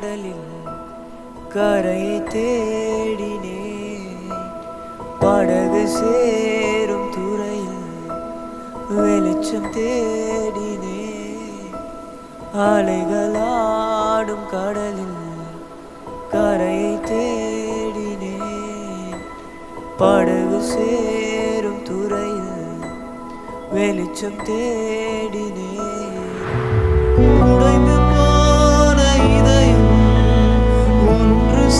கடலில் கரையை தேடினேன். படகு சேரும் துறையில் வெளிச்சம் தேடினேன். அலைகளாடும் கடலில் கரையை தேடினேன். படகு சேரும் துறையில் வெளிச்சம் தேடினேன். உடைந்து போன இதயம் ஒன்று